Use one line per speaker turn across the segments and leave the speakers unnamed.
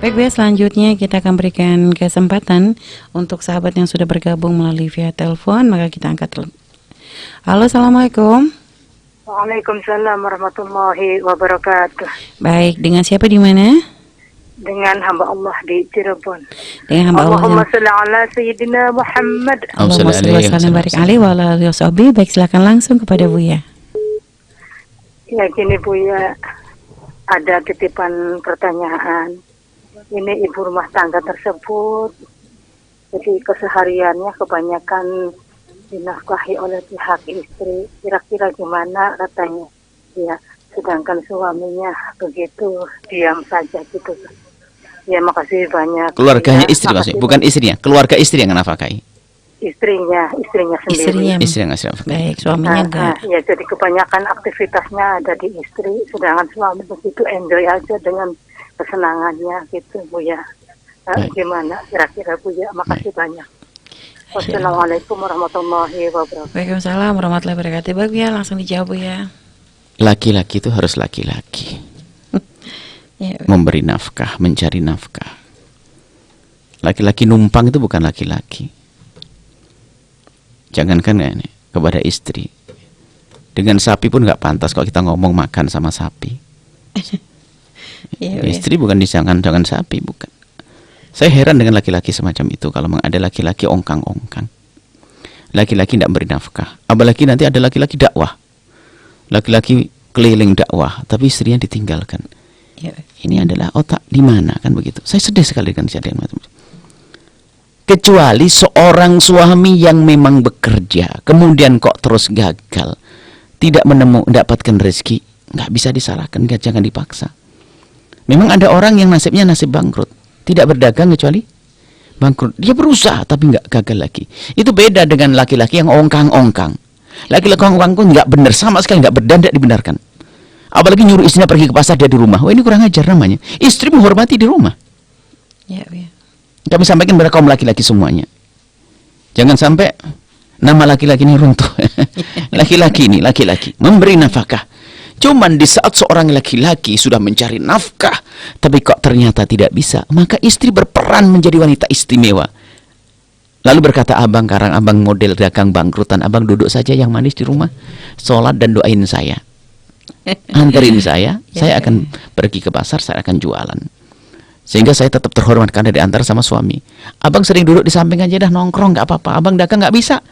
Baik, Bu, selanjutnya kita akan berikan kesempatan untuk sahabat yang sudah bergabung melalui via telepon, maka kita angkat. Halo, Assalamualaikum.
Waalaikumsalam warahmatullahi wabarakatuh.
Baik, dengan siapa di mana?
Dengan hamba Allah di Cirebon.
Dengan hamba Allah.
Allahumma salli ala Sayyidina Muhammad.
Allahumma salli wa sallim barik alaihi wa ala alihi washabihi. Baik, silakan langsung kepada Buya.
Ya, gini Buya, ada titipan pertanyaan. Ini ibu rumah tangga tersebut, jadi kesehariannya kebanyakan dinafkahi oleh pihak istri. Kira-kira gimana katanya? Ya, sedangkan suaminya begitu diam saja gitu. Ya, makasih banyak.
Keluarganya
ya,
istri maksudnya, bukan istrinya. Keluarga istri yang nafkahi.
Istrinya sendiri.
Istri yang
nafkahi.
baik, suaminya enggak.
Ya, jadi kebanyakan aktivitasnya ada di istri, sedangkan suami begitu enjoy aja dengan kesenangannya gitu Bu ya. Gimana kira-kira Bu ya? Makasih banyak. Wassalamualaikum warahmatullahi wabarakatuh.
Waalaikumsalam warahmatullahi wabarakatuh. Baik ya, langsung dijawab Bu ya.
Laki-laki itu harus laki-laki.
Ya,
memberi nafkah, mencari nafkah. Laki-laki numpang itu bukan laki-laki. Jangankan ya, ini kepada istri. Dengan sapi pun nggak pantas kalau kita ngomong makan sama sapi.
ya,
Istri bukan jangan sapi, bukan. Saya heran dengan laki-laki semacam itu. Kalau memang ada laki-laki ongkang-ongkang, laki-laki tidak beri nafkah, apalagi nanti ada laki-laki dakwah, laki-laki keliling dakwah, tapi istrinya ditinggalkan.
ya.
Ini adalah otak di mana, kan begitu. Saya sedih sekali dengan kejadian macam itu. Kecuali seorang suami yang memang bekerja, kemudian kok terus gagal, tidak mendapatkan rezeki, nggak bisa disalahkan, jangan dipaksa. Memang ada orang yang nasibnya nasib bangkrut, tidak berdagang kecuali bangkrut. Dia berusaha tapi nggak gagal lagi. Itu beda dengan laki-laki yang ongkang-ongkang. Laki-laki ongkang pun nggak benar, sama sekali nggak benar, tidak dibenarkan. Apalagi nyuruh istrinya pergi ke pasar, dia di rumah. Wah, ini kurang ajar namanya. Istri menghormati di rumah.
Ya.
Kami sampaikan kepada kaum laki-laki semuanya. Jangan sampai nama laki-laki ini runtuh. Laki-laki ini, laki-laki memberi nafkah. Cuman di saat seorang laki-laki sudah mencari nafkah, tapi kok ternyata tidak bisa, maka istri berperan menjadi wanita istimewa. Lalu berkata, abang karang, abang model dagang bangkrutan, abang duduk saja yang manis di rumah, sholat dan doain saya. Anterin saya akan pergi ke pasar, saya akan jualan. Sehingga saya tetap terhormat karena diantar sama suami. Abang sering duduk di samping aja dah, nongkrong, nggak apa-apa. Abang dagang nggak bisa.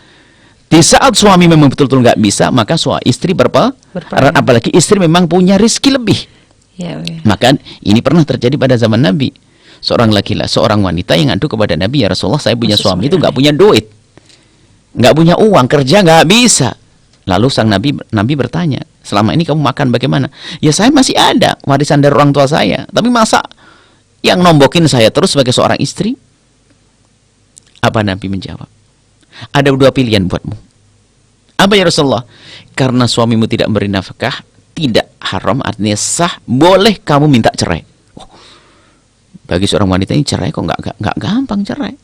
Di saat suami memang betul-betul nggak bisa, maka istri berperan. Apalagi istri memang punya rezeki lebih.
Ya.
Maka ini pernah terjadi pada zaman Nabi. Seorang laki-laki, seorang wanita yang ngadu kepada Nabi, ya Rasulullah, saya punya suami itu nggak punya duit, nggak punya uang, kerja nggak bisa. Lalu sang Nabi bertanya, selama ini kamu makan bagaimana? Ya saya masih ada warisan dari orang tua saya, tapi masa yang nombokin saya terus sebagai seorang istri? Apa Nabi menjawab? Ada dua pilihan buatmu. Apa ya Rasulullah? Karena suamimu tidak memberi nafkah, tidak haram, artinya sah, boleh kamu minta cerai. Bagi seorang wanita ini cerai kok nggak gampang cerai.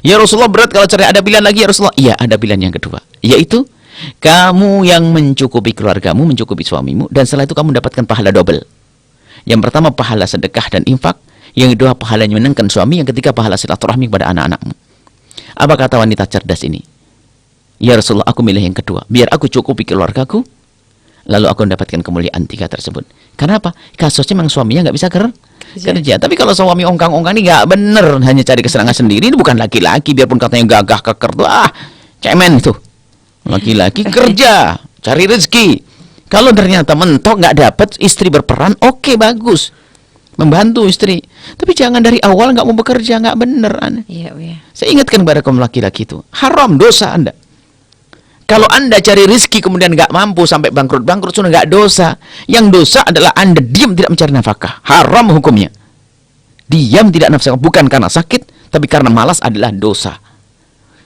Ya Rasulullah, berat kalau cerai. Ada pilihan lagi ya Rasulullah? Iya, ada pilihan yang kedua, yaitu kamu yang mencukupi keluargamu, mencukupi suamimu, dan setelah itu kamu mendapatkan pahala double. Yang pertama pahala sedekah dan infak, yang kedua pahala yang menyenangkan suami, yang ketiga pahala silaturahmi kepada anak-anakmu. Apa kata wanita cerdas ini? Ya Rasulullah, aku milih yang kedua, biar aku cukupi keluargaku, lalu aku mendapatkan kemuliaan tiga tersebut. Kenapa? Kasusnya memang suaminya nggak bisa kerja. Tapi kalau suami ongkang-ongkang ini nggak bener, hanya cari kesenangan sendiri, ini bukan laki-laki. Biarpun katanya gagah keker tuh, cemen tuh. Laki-laki kerja, cari rezeki. Kalau ternyata mentok nggak dapat, istri berperan, oke, bagus, membantu istri. Tapi jangan dari awal nggak mau bekerja, nggak bener.
Iya.
Saya ingatkan kepada kaum laki-laki itu, haram, dosa Anda. Kalau Anda cari rezeki kemudian nggak mampu sampai bangkrut sudah nggak dosa. Yang dosa adalah Anda diam tidak mencari nafkah, haram hukumnya. Diam tidak nafkah bukan karena sakit, tapi karena malas adalah dosa.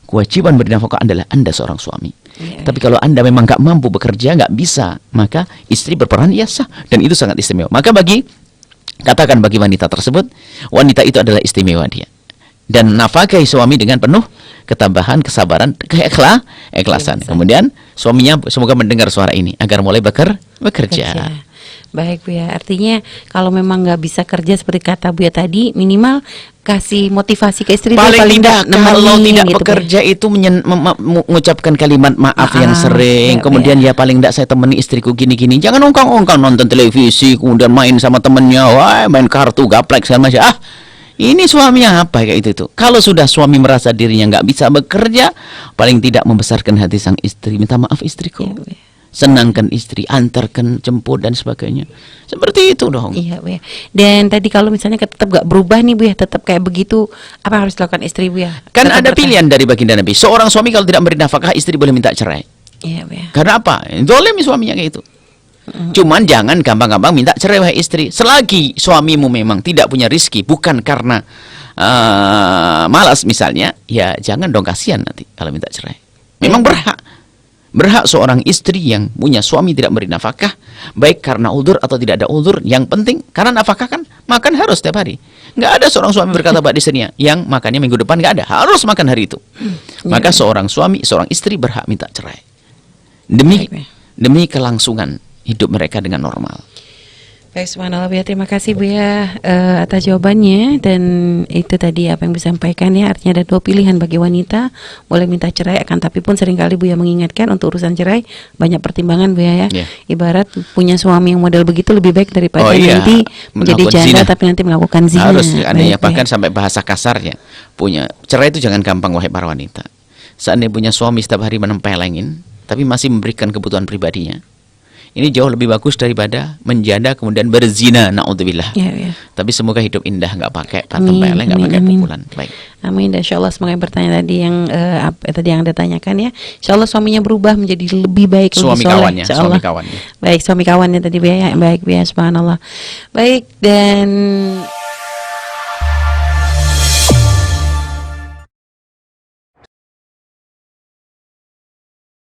Kewajiban beri nafkah adalah Anda seorang suami. Tapi kalau Anda memang nggak mampu bekerja, nggak bisa, maka istri berperan ya sah, dan itu sangat istimewa. Maka katakan bagi wanita tersebut, wanita itu adalah istimewa dia. Dan nafkahi suami dengan penuh ketabahan, kesabaran, keikhlasan. Kemudian suaminya semoga mendengar suara ini agar mulai bekerja.
Baik Bu ya, artinya kalau memang nggak bisa kerja seperti kata Bu ya tadi, minimal kasih motivasi ke istri
Paling tidak
nemenin
kalau tidak
gitu, Bu ya.
bekerja itu mengucapkan kalimat maaf yang sering,
ya,
kemudian ya paling tidak saya temani istriku gini-gini. Jangan ongkang-ongkang nonton televisi, kemudian main sama temennya, wah main kartu, gaplek segala macam. Ini suaminya apa kayak itu tuh. Kalau sudah suami merasa dirinya nggak bisa bekerja, paling tidak membesarkan hati sang istri, minta maaf istriku.
Ya, Bu ya.
Senangkan istri, antarkan, jemput dan sebagainya. Seperti itu dong.
Iya Bu ya. Dan tadi kalau misalnya tetap gak berubah nih Bu ya, tetap kayak begitu, apa yang harus dilakukan istri Bu ya?
Kan
Tetap
ada
bertahan.
pilihan dari baginda Nabi. Seorang suami kalau tidak memberi nafkah, istri boleh minta cerai.
Iya Bu ya.
Karena apa? Zalim suaminya kayak itu. Cuman jangan gampang-gampang minta cerai wahai istri. Selagi suamimu memang tidak punya rizki, bukan karena malas misalnya, ya jangan dong, kasihan nanti kalau minta cerai. Memang berhak seorang istri yang punya suami tidak beri nafkah, baik karena uzur atau tidak ada uzur. Yang penting karena nafkah kan makan harus setiap hari. Nggak ada seorang suami berkata pada istrinya yang makannya minggu depan, nggak ada, harus makan hari itu. Maka seorang suami, seorang istri berhak minta cerai demi kelangsungan hidup mereka dengan normal.
Baik, subhanallah Bu ya, terima kasih Bu ya atas jawabannya. Dan itu tadi apa yang disampaikan ya, artinya ada dua pilihan bagi wanita, boleh minta cerai, akan tapi pun seringkali Bu ya mengingatkan untuk urusan cerai banyak pertimbangan Bu ya. Ibarat punya suami yang model begitu lebih baik daripada nanti menjadi janda tapi nanti melakukan zina.
Harus adanya bahkan sampai bahasa kasarnya. Punya cerai itu jangan gampang wahai para wanita. Seandainya punya suami setiap hari menempelengin tapi masih memberikan kebutuhan pribadinya, ini jauh lebih bagus daripada menjanda kemudian berzina, naudzubillah.
Ya.
Tapi semoga hidup indah, nggak pakai tempeleng, nggak pakai pukulan. Baik.
Amin. Dan insyaallah semoga yang bertanya tadi yang tadi yang Anda tanyakan ya, insyaallah suaminya berubah menjadi lebih baik,
Suami
lebih soleh,
kawannya, suami kawannya.
Baik, suami kawannya tadi Bu ya, baik Bu ya, subhanallah. Baik, dan